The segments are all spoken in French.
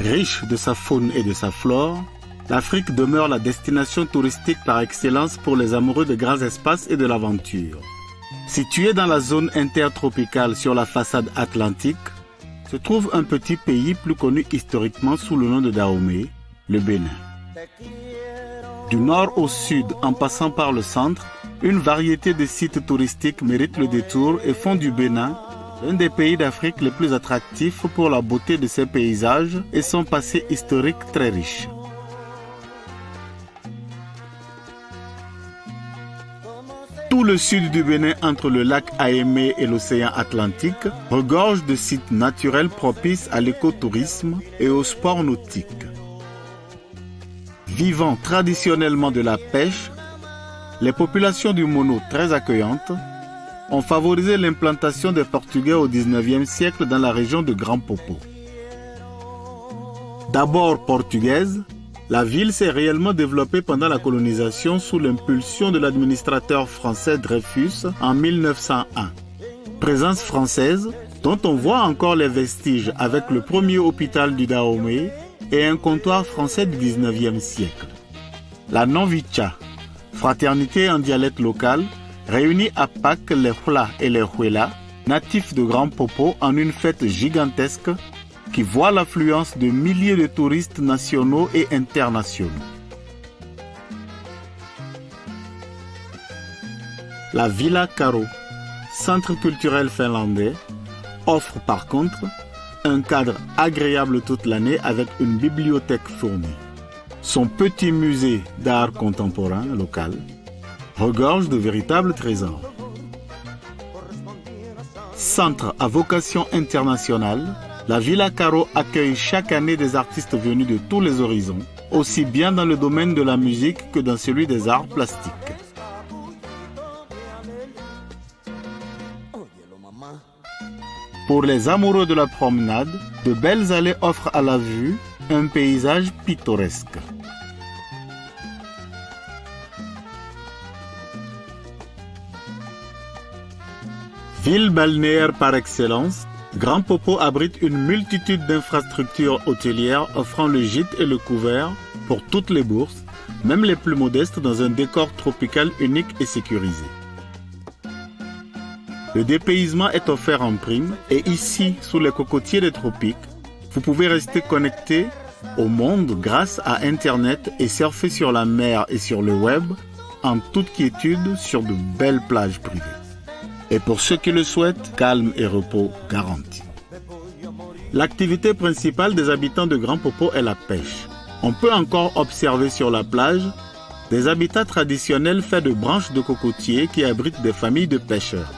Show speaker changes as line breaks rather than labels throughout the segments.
Riche de sa faune et de sa flore, l'Afrique demeure la destination touristique par excellence pour les amoureux de grands espaces et de l'aventure. Situé dans la zone intertropicale sur la façade atlantique, se trouve un petit pays plus connu historiquement sous le nom de Dahomey, le Bénin. Du nord au sud, en passant par le centre, une variété de sites touristiques méritent le détour et font du Bénin l'un des pays d'Afrique les plus attractifs pour la beauté de ses paysages et son passé historique très riche. Tout le sud du Bénin, entre le lac Aémé et l'océan Atlantique, regorge de sites naturels propices à l'écotourisme et au sport nautique. Vivant traditionnellement de la pêche, les populations du Mono, très accueillantes, ont favorisé l'implantation des Portugais au XIXe siècle dans la région de Grand Popo. D'abord portugaise, la ville s'est réellement développée pendant la colonisation sous l'impulsion de l'administrateur français Dreyfus en 1901. Présence française dont on voit encore les vestiges avec le premier hôpital du Dahomey et un comptoir français du XIXe siècle. La Nonvicha, fraternité en dialecte local, réunit à Pâques les Hula et les Huela, natifs de Grand Popo, en une fête gigantesque qui voit l'affluence de milliers de touristes nationaux et internationaux. La Villa Karo, centre culturel finlandais, offre par contre un cadre agréable toute l'année avec une bibliothèque fournie. Son petit musée d'art contemporain local regorge de véritables trésors. Centre à vocation internationale, la Villa Karo accueille chaque année des artistes venus de tous les horizons, aussi bien dans le domaine de la musique que dans celui des arts plastiques. Pour les amoureux de la promenade, de belles allées offrent à la vue un paysage pittoresque. Ville balnéaire par excellence, Grand Popo abrite une multitude d'infrastructures hôtelières offrant le gîte et le couvert pour toutes les bourses, même les plus modestes, dans un décor tropical unique et sécurisé. Le dépaysement est offert en prime et ici, sous les cocotiers des tropiques, vous pouvez rester connecté au monde grâce à Internet et surfer sur la mer et sur le web en toute quiétude sur de belles plages privées. Et pour ceux qui le souhaitent, calme et repos garantis. L'activité principale des habitants de Grand Popo est la pêche. On peut encore observer sur la plage des habitats traditionnels faits de branches de cocotiers qui abritent des familles de pêcheurs.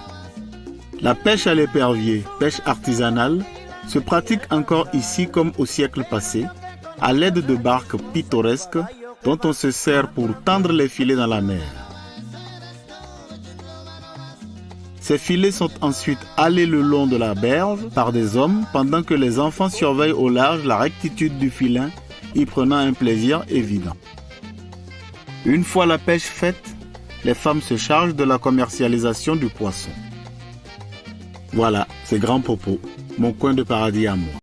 La pêche à l'épervier, pêche artisanale, se pratique encore ici comme au siècle passé, à l'aide de barques pittoresques dont on se sert pour tendre les filets dans la mer. Ces filets sont ensuite halés le long de la berge par des hommes pendant que les enfants surveillent au large la rectitude du filin, y prenant un plaisir évident. Une fois la pêche faite, les femmes se chargent de la commercialisation du poisson. Voilà, c'est Grand Popo, mon coin de paradis à moi.